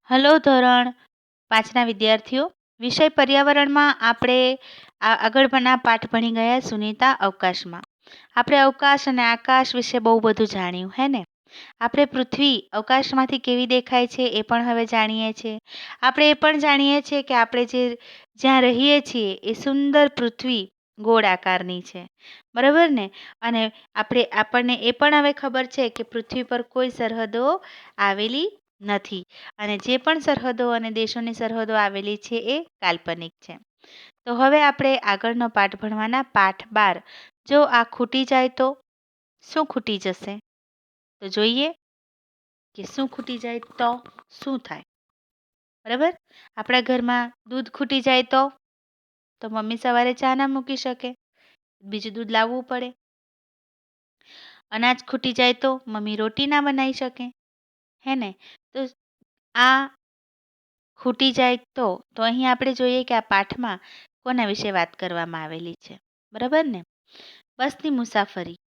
Hello ધોરણ 5ના વિદ્યાર્થીઓ. વિષય પર્યાવરણમાં આપણે આગળના પાઠ ભણી ગયા સુનીતા અવકાશમાં. આપણે અવકાશ અને આકાશ વિશે બહુ બધું જાણ્યું હે ને. આપણે પૃથ્વી અવકાશમાંથી કેવી દેખાય છે એ પણ હવે જાણીએ છીએ. આપણે એ પણ જાણીએ છીએ કે આપણે જ્યાં રહીએ છીએ એ સુંદર પૃથ્વી ગોળ આકારની છે, બરાબર ને. અને આપણને એ પણ હવે ખબર છે કે પૃથ્વી પર કોઈ સરહદો આવેલી નથી અને જે પણ સરહદો અને દેશોની સરહદો આવેલી છે એ કાલ્પનિક છે. તો હવે આપણે આગળનો પાઠ ભણવાના. પાઠ 12. જો આ ખૂટી જાય તો શું ખૂટી જશે? તો જોઈએ કે શું ખૂટી જાય તો શું થાય. બરાબર. આપણા ઘરમાં દૂધ ખૂટી જાય તો મમ્મી સવારે ચા ના મૂકી શકે, બીજું દૂધ લાવવું પડે. અનાજ ખૂટી જાય તો મમ્મી રોટી ના બનાવી શકે, હે ને. તો આ ખૂટી જાય તો અહીં આપણે જોઈએ કે આ પાઠમાં કોના વિશે વાત કરવામાં આવેલી છે, બરાબર ને. બસની મુસાફરી.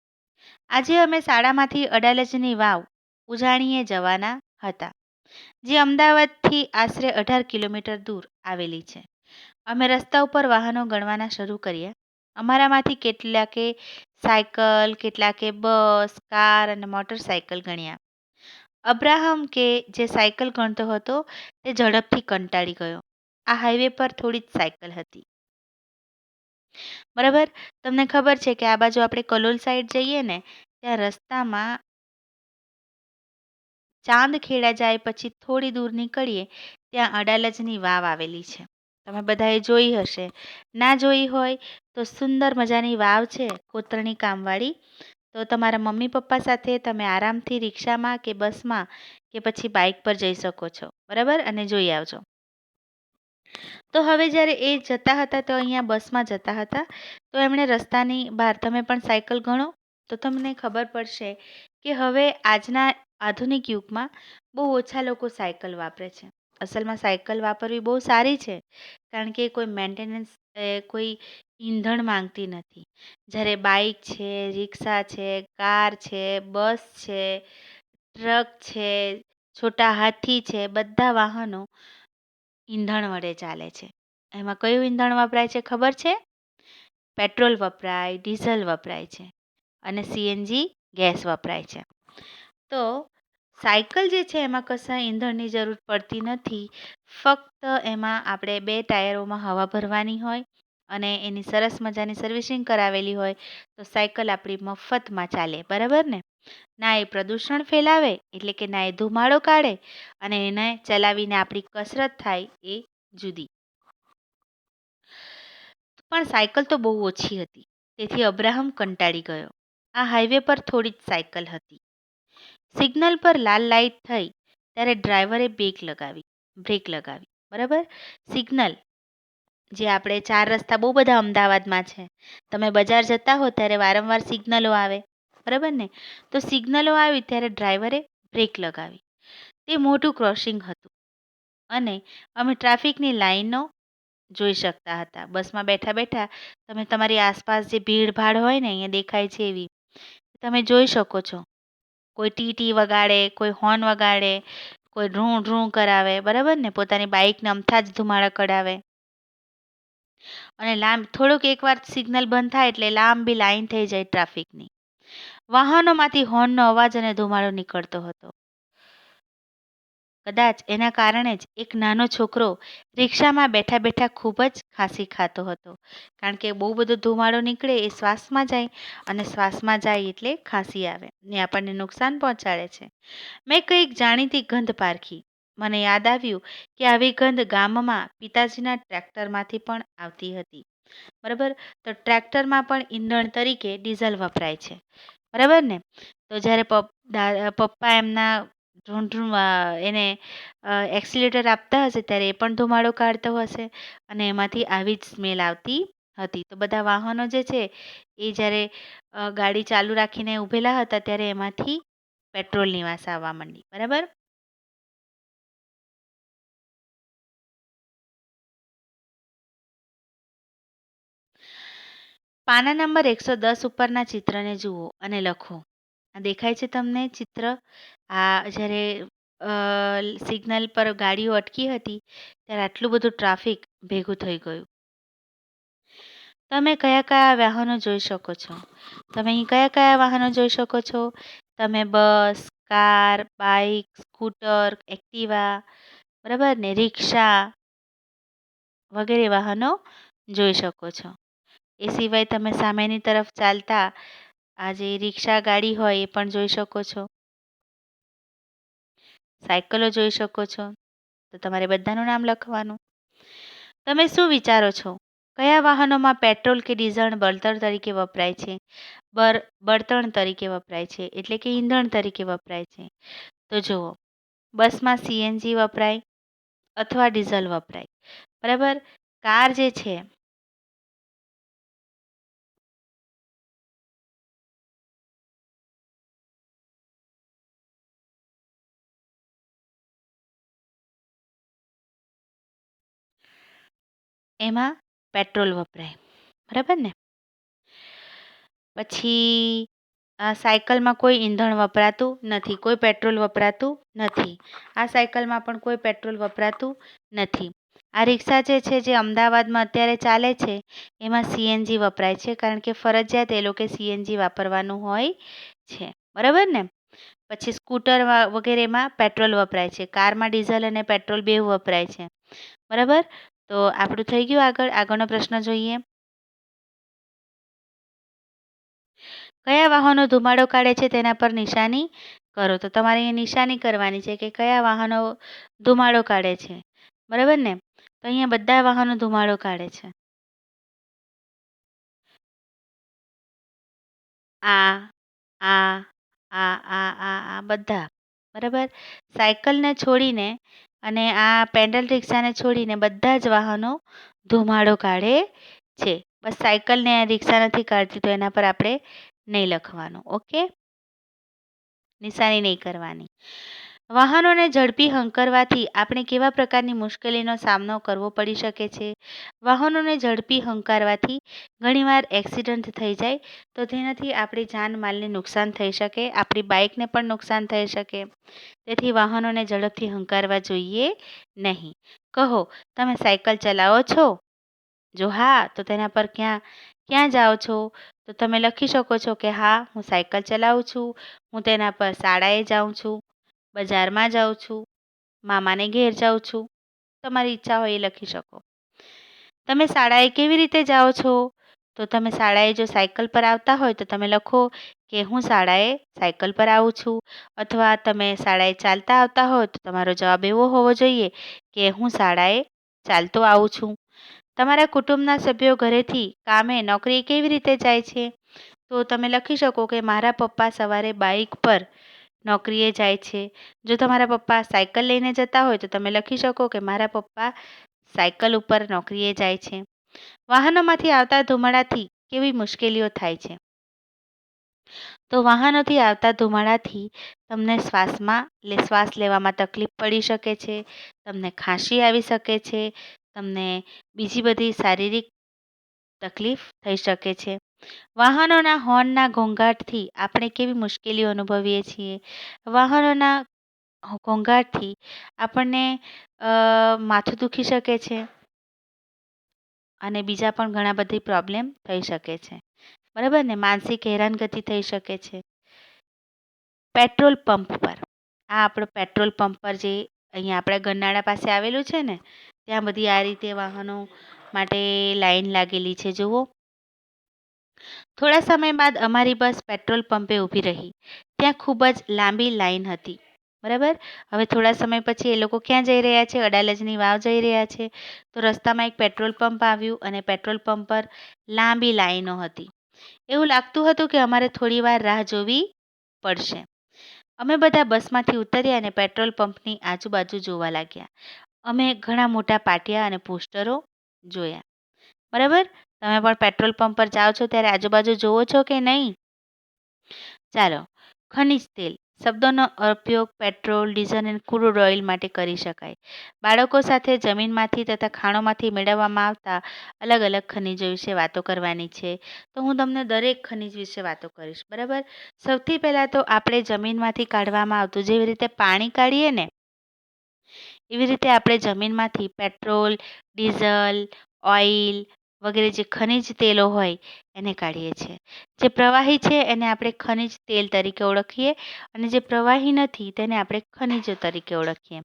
આજે અમે શાળામાંથી અડાલજની વાવ ઉજાણીએ જવાના હતા, જે અમદાવાદથી આશરે 18 કિલોમીટર દૂર આવેલી છે. અમે રસ્તા ઉપર વાહનો ગણવાના શરૂ કર્યા. અમારામાંથી કેટલાકે સાયકલ, કેટલાકે બસ, કાર અને મોટરસાયકલ ગણ્યા. અબ્રાહમ કે જે સાયકલ ગણતો હતો તે ઝડપથી કંટાળી ગયો. આ હાઈવે પર થોડી જ સાયકલ હતી, બરાબર. તમને ખબર છે કે આ બાજુ આપણે કલોલ સાઈડ જઈએ ને ત્યાં રસ્તામાં ચાંદખેડા જાય પછી થોડી દૂર નીકળીએ ત્યાં અડાલજની વાવ આવેલી છે. તમે બધાએ જોઈ હશે. ના જોઈ હોય તો સુંદર મજાની વાવ છે, કોતરણી કામવાળી. તો તમારા મમ્મી પપ્પા સાથે તમે આરામથી રિક્ષામાં કે બસમાં કે પછી બાઇક પર જઈ શકો છો, બરાબર, અને જોઈ આવજો. તો હવે જ્યારે એ જતા હતા તો અહીંયા બસમાં જતા હતા તો એમણે રસ્તાની બહાર, તમે પણ સાયકલ ગણો તો તમને ખબર પડશે કે હવે આજના આધુનિક યુગમાં બહુ ઓછા લોકો સાયકલ વાપરે છે. અસલમાં સાયકલ વાપરવી બહુ સારી છે, કારણ કે કોઈ મેન્ટેનન્સ, કોઈ ઈંધણ માંગતી નથી. જ્યારે બાઇક છે, રિક્ષા છે, કાર છે, બસ છે, ટ્રક છે, છોટા હાથી છે, બધા વાહનો ઈંધણ વડે ચાલે છે. એમાં કયું ઈંધણ વપરાય છે ખબર છે? પેટ્રોલ વપરાય, ડીઝલ વપરાય છે અને સીએનજી ગેસ વપરાય છે. તો સાયકલ જે છે એમાં કશા ઈંધણની જરૂર પડતી નથી. ફક્ત એમાં આપણે 2 ટાયરોમાં હવા ભરવાની હોય અને એની સરસ મજાની સર્વિસિંગ કરાવેલી હોય તો સાયકલ આપણી મફતમાં ચાલે, બરાબર ને. ના એ પ્રદૂષણ ફેલાવે, એટલે કે ના એ ધુમાડો કાઢે, અને એને ચલાવીને આપણી કસરત થાય એ જુદી. પણ સાયકલ તો બહુ ઓછી હતી, તેથી અબ્રાહમ કંટાળી ગયો. આ હાઈવે પર થોડી જ સાયકલ હતી. સિગ્નલ પર લાલ લાઇટ થઈ ત્યારે ડ્રાઈવરે બ્રેક લગાવી, બરાબર. સિગ્નલ જે આપણે 4 રસ્તા બહુ બધા અમદાવાદમાં છે. તમે બજાર જતા હો ત્યારે વારંવાર સિગ્નલો આવે, બરાબર ને. તો સિગ્નલો આવી ત્યારે ડ્રાઈવરે બ્રેક લગાવી. તે મોટું ક્રોસિંગ હતું અને અમે ટ્રાફિકની લાઈનો જોઈ શકતા હતા. બસમાં બેઠા બેઠા તમે તમારી આસપાસ જે ભીડભાડ હોય ને અહીંયા દેખાય છે એવી તમે જોઈ શકો છો. કોઈ ટીટી વગાડે, કોઈ હોર્ન વગાડે, કોઈ ડ્રું ડ્રું કરાવે, બરાબર ને. પોતાની બાઇકને અમથા જ ધુમાડા કઢાવે અને થોડુંક એકવાર સિગ્નલ બંધ થાય એટલે લાંબી લાઈન થઈ જાય ટ્રાફિકની. વાહનોમાંથી હોર્નનો અવાજ અને ધુમાડો નીકળતો હતો. કદાચ એના કારણે જ એક નાનો છોકરો રિક્ષામાં બેઠા બેઠા ખૂબ જ ખાંસી ખાતો હતો, કારણ કે બહુ બધો ધુમાડો નીકળે એ શ્વાસમાં જાય અને શ્વાસમાં જાય એટલે ખાંસી આવે ને આપણને નુકસાન પહોંચાડે છે. મેં કંઈક જાણીતી ગંધ પારખી. મને યાદ આવ્યું કે આવી ગંધ ગામમાં પિતાજીના ટ્રેક્ટરમાંથી પણ આવતી હતી, બરાબર. તો ટ્રેક્ટરમાં પણ ઈંધણ તરીકે ડીઝલ વપરાય છે, બરાબર ને. તો જ્યારે પપ્પા એમના એને એક્સિલેટર આપતા હશે ત્યારે એ પણ ધુમાડો કાઢતો હશે અને એમાંથી આવી જ સ્મેલ આવતી હતી. તો બધા વાહનો જે છે એ જ્યારે ગાડી ચાલુ રાખીને ઊભેલા હતા ત્યારે એમાંથી પેટ્રોલની વાસ આવવા માંડી, બરાબર. પાના નંબર 110 ઉપરના ચિત્રને જુઓ અને લખો. આ દેખાય છે તમને ચિત્ર? આ જ્યારે સિગ્નલ પર ગાડીઓ અટકી હતી ત્યારે આટલું બધું ટ્રાફિક ભેગું થઈ ગયું. તમે કયા કયા વાહનો જોઈ શકો છો? તમે અહીં કયા કયા વાહનો જોઈ શકો છો? તમે બસ, કાર, બાઇક, સ્કૂટર, એક્ટિવા, બરાબર ને, રિક્ષા વગેરે વાહનો જોઈ શકો છો. એ સિવાય તમે સામેની તરફ ચાલતા આ જે રિક્ષા ગાડી હોય એ પણ જોઈ શકો છો. સાયકલો જોઈ શકો છો. તો તમારે બધાનું નામ લખવાનું. તમે શું વિચારો છો? કયા વાહનોમાં પેટ્રોલ કે ડીઝલ બળતણ તરીકે વપરાય છે? બળતણ તરીકે વપરાય છે એટલે કે ઈંધણ તરીકે વપરાય છે. તો જુઓ, બસમાં સીએનજી વપરાય અથવા ડીઝલ વપરાય. બરાબર. કાર જે છે એમાં પેટ્રોલ વપરાય. બરાબર ને. પછી સાયકલમાં કોઈ ઈંધણ વપરાતું નથી, કોઈ પેટ્રોલ વપરાતું નથી. આ સાયકલમાં પણ કોઈ પેટ્રોલ વપરાતું નથી. આ રિક્ષા જે છે જે અમદાવાદમાં અત્યારે ચાલે છે એમાં સીએનજી વપરાય છે, કારણ કે ફરજિયાત એ લોકો સીએનજી વાપરવાનું હોય છે. બરાબર ને. પછી સ્કૂટર વગેરેમાં પેટ્રોલ વપરાય છે. કારમાં ડીઝલ અને પેટ્રોલ બેવ વપરાય છે. બરાબર. તો આપણું થઈ ગયું. આગળનો પ્રશ્ન જોઈએ. કયા વાહનો ધુમાડો કાઢે છે તેના પર નિશાની કરો. તો તમારે અહીંયા નિશાની કરવાની છે કે કયા વાહનો ધુમાડો કાઢે છે. બરાબર ને. તો અહીંયા બધા વાહનો ધુમાડો કાઢે છે. આ આ આ આ આ આ બધા. બરાબર. સાયકલને છોડીને અને આ પેડલ રિક્ષાને છોડીને બધા જ વાહનો ધુમાડો કાઢે છે. બસ સાયકલને રિક્ષા નથી કાઢતી તો એના પર આપણે નહીં લખવાનું. ઓકે. નિશાની નહીં કરવાની. વાહનોને ઝડપી હંકારવાથી આપણે કેવા પ્રકારની મુશ્કેલીનો સામનો કરવો પડી શકે છે? વાહનોને ઝડપી હંકારવાથી ઘણીવાર એક્સિડન્ટ થઈ જાય તો તેનાથી આપણી જાનમાલને નુકસાન થઈ શકે, આપણી બાઇકને પણ નુકસાન થઈ શકે. તેથી વાહનોને ઝડપથી હંકારવા જોઈએ નહીં. કહો, તમે સાયકલ ચલાવો છો? જો હા, તો તેના પર ક્યાં ક્યાં જાઓ છો? તો તમે લખી શકો છો કે હા, હું સાયકલ ચલાવું છું, હું તેના પર શાળાએ જાઉં છું, બજારમાં જાઉં છું, મામાને ઘેર જાઉં છું. તમારી ઈચ્છા હોય એ લખી શકો. તમે શાળાએ કેવી રીતે જાઓ છો? તો તમે શાળાએ જો સાયકલ પર આવતા હોય તો તમે લખો કે હું શાળાએ સાયકલ પર આવું છું. અથવા તમે શાળાએ ચાલતા આવતા હોય તો તમારો જવાબ એવો હોવો જોઈએ કે હું શાળાએ ચાલતો આવું છું. તમારા કુટુંબના સભ્યો ઘરેથી કામે નોકરીએ કેવી રીતે જાય છે? તો તમે લખી શકો કે મારા પપ્પા સવારે બાઇક પર નોકરીએ જાય છે. જો તમારા પપ્પા સાયકલ લઈને જતા હોય તો તમે લખી શકો કે મારા પપ્પા સાયકલ ઉપર નોકરીએ જાય છે. વાહનોમાંથી આવતા ધુમાડાથી કેવી મુશ્કેલીઓ થાય છે? તો વાહનોથી આવતા ધુમાડાથી તમને શ્વાસ લેવામાં તકલીફ પડી શકે છે, તમને ખાંસી આવી શકે છે, તમને બીજી બધી શારીરિક તકલીફ થઈ શકે છે. વાહનોના હોર્નના ઘોંઘાટથી આપણે કેવી મુશ્કેલીઓ અનુભવીએ છીએ? વાહનોના ઘોંઘાટથી આપણને માથું દુખી શકે છે અને બીજા પણ ઘણા બધી પ્રોબ્લેમ થઈ શકે છે. બરાબર ને. માનસિક હેરાનગતિ થઈ શકે છે. પેટ્રોલ પંપ પર, આ આપણો પેટ્રોલ પંપ પર જે અહીંયા આપણા ગરનાળા પાસે આવેલું છે ને, ત્યાં બધી આ રીતે વાહનો માટે લાઈન લાગેલી છે. જુઓ. થોડા સમય બાદ અમારી બસ પેટ્રોલ પંપે ઊભી રહી. ત્યાં ખૂબ જ લાંબી લાઈન હતી. બરાબર. હવે થોડા સમય પછી એ લોકો ક્યાં જઈ રહ્યા છે? અડાલજની વાવ જઈ રહ્યા છે. તો રસ્તામાં એક પેટ્રોલ પંપ આવ્યું અને પેટ્રોલ પંપ પર લાંબી લાઈનો હતી. એવું લાગતું હતું કે અમારે થોડી વાર રાહ જોવી પડશે. અમે બધા બસમાંથી ઉતર્યા અને પેટ્રોલ પંપની આજુબાજુ જોવા લાગ્યા. અમે ઘણા મોટા પાટિયા અને પોસ્ટરો જોયા. બરાબર. તમે પણ પેટ્રોલ પંપ પર જાઓ છો ત્યારે આજુબાજુ જોવો છો કે નહીં? ચાલો. ખનિજ તેલ, શબ્દોનો ઉપયોગ પેટ્રોલ, ડીઝલ અને ક્રૂડ ઓઇલ માટે કરી શકાય. બાળકો સાથે જમીનમાંથી તથા ખાણોમાંથી મેળવવામાં આવતા અલગ અલગ ખનિજો વિશે વાતો કરવાની છે. તો હું તમને દરેક ખનિજ વિશે વાતો કરીશ, બરાબર? સૌથી પહેલાં તો આપણે જમીનમાંથી કાઢવામાં આવતું જેવી રીતે પાણી કાઢીએ ને એવી રીતે આપણે જમીનમાંથી પેટ્રોલ, ડીઝલ, ઓઇલ વગેરે જે ખનિજ તેલો હોય એને કાઢીએ છીએ. જે પ્રવાહી છે એને આપણે ખનિજ તેલ તરીકે ઓળખીએ અને જે પ્રવાહી નથી તેને આપણે ખનિજો તરીકે ઓળખીએ,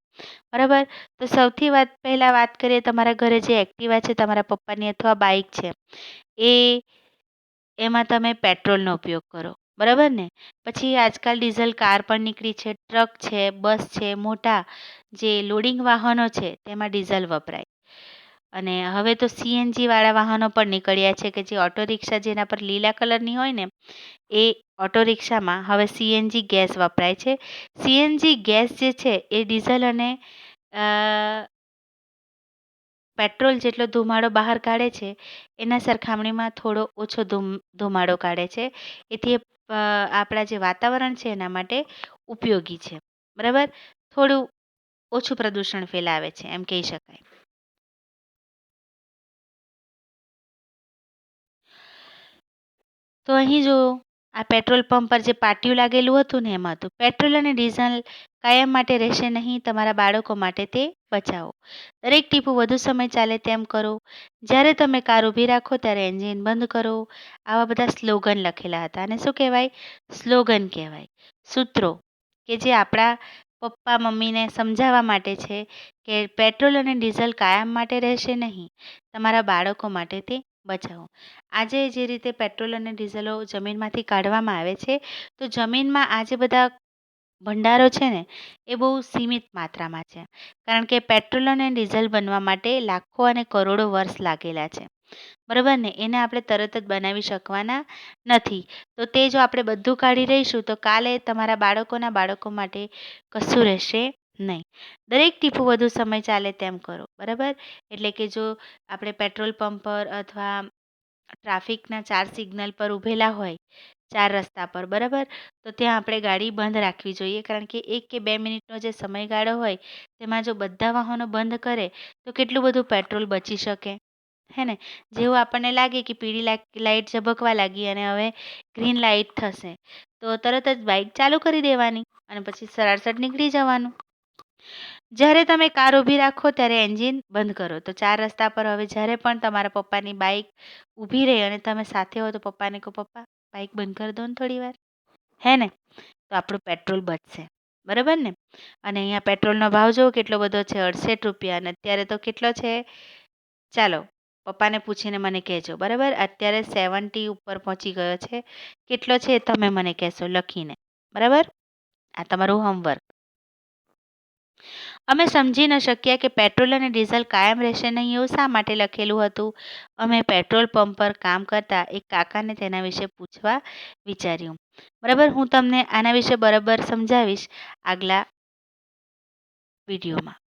બરાબર? તો સૌથી પહેલાં વાત કરીએ, તમારા ઘરે જે એક્ટિવા છે તમારા પપ્પાની અથવા બાઇક છે એમાં તમે પેટ્રોલનો ઉપયોગ કરો, બરાબર ને? પછી આજકાલ ડીઝલ કાર પણ નીકળી છે, ટ્રક છે, બસ છે, મોટા જે લોડિંગ વાહનો છે તેમાં ડીઝલ વપરાય. અને હવે તો સીએનજી વાળા વાહનો પણ નીકળ્યા છે કે જે ઓટો રિક્ષા જેના પર લીલા કલરની હોય ને એ ઓટો રિક્ષામાં હવે સીએનજી ગેસ વપરાય છે. સીએનજી ગેસ જે છે એ ડીઝલ અને પેટ્રોલ જેટલો ધુમાડો બહાર કાઢે છે એના સરખામણીમાં થોડો ઓછો ધુમાડો કાઢે છે. એથી આપણા જે વાતાવરણ છે એના માટે ઉપયોગી છે, બરાબર? થોડું ઓછું પ્રદૂષણ ફેલાવે છે એમ કહી શકાય. તો અહીં જો આ પેટ્રોલ પંપ પર જે પાટિયું લાગેલું હતું ને એમાં હતું પેટ્રોલ અને ડીઝલ કાયમ માટે રહેશે નહીં, તમારા બાળકો માટે તે બચાવો. દરેક ટીપું વધુ સમય ચાલે તેમ કરો. જ્યારે તમે કાર ઊભી રાખો ત્યારે એન્જિન બંધ કરો. આવા બધા સ્લોગન લખેલા હતા. અને શું કહેવાય? સ્લોગન કહેવાય. સૂત્રો કે જે આપણા પપ્પા મમ્મીને સમજાવવા માટે છે કે પેટ્રોલ અને ડીઝલ કાયમ માટે રહેશે નહીં, તમારા બાળકો માટે તે બચાવો. આજે જે રીતે પેટ્રોલ અને ડીઝલો જમીનમાંથી કાઢવામાં આવે છે તો જમીનમાં આજે બધા ભંડારો છે ને એ બહુ સીમિત માત્રામાં છે. કારણ કે પેટ્રોલ અને ડીઝલ બનવા માટે લાખો અને કરોડો વર્ષ લાગેલા છે, બરાબર ને? એને આપણે તરત જ બનાવી શકવાના નથી. તો તે જો આપણે બધું કાઢી રહીશું તો કાલે તમારા બાળકોના બાળકો માટે કશું રહેશે નહીં. દરેક ટીપું વધુ સમય ચાલે તેમ કરો, બરાબર? એટલે કે જો આપણે પેટ્રોલ પંપ પર અથવા ટ્રાફિકના 4 સિગ્નલ પર ઊભેલા હોય, 4 રસ્તા પર, બરાબર? તો ત્યાં આપણે ગાડી બંધ રાખવી જોઈએ. કારણ કે 1 કે 2 મિનિટનો જે સમયગાળો હોય તેમાં જો બધા વાહનો બંધ કરે તો કેટલું બધું પેટ્રોલ બચી શકે, હે ને? જેવું આપણને લાગે કે પીળી લાઇટ ઝબકવા લાગી અને હવે ગ્રીન લાઇટ થશે તો તરત જ બાઇક ચાલુ કરી દેવાની અને પછી સરાસર નીકળી જવાનું. જ્યારે તમે કાર ઊભી રાખો ત્યારે એન્જિન બંધ કરો. તો 4 રસ્તા પર હવે જ્યારે પણ તમારા પપ્પાની બાઇક ઊભી રહે અને તમે સાથે હો તો પપ્પાને કહો, પપ્પા બાઇક બંધ કરી દો ને થોડી વાર, હે ને? તો આપણું પેટ્રોલ બચશે, બરાબર ને? અને અહીંયા પેટ્રોલનો ભાવ જુઓ કેટલો બધો છે, 68 રૂપિયા. અને અત્યારે તો કેટલો છે? ચાલો પપ્પાને પૂછીને મને કહેજો, બરાબર? અત્યારે 70 ઉપર પહોંચી ગયો છે. કેટલો છે તમે મને કહેશો લખીને, બરાબર? આ તમારું હોમવર્ક. અમે સમજી ન શક્યા કે પેટ્રોલ અને ડીઝલ કાયમ રહેશે નહીં એવું શા માટે લખેલું હતું. અમે પેટ્રોલ પંપ પર કામ કરતા એક કાકાને તેના વિશે પૂછવા વિચાર્યું, બરાબર? હું તમને આના વિશે બરાબર સમજાવીશ આગલા વિડીયોમાં.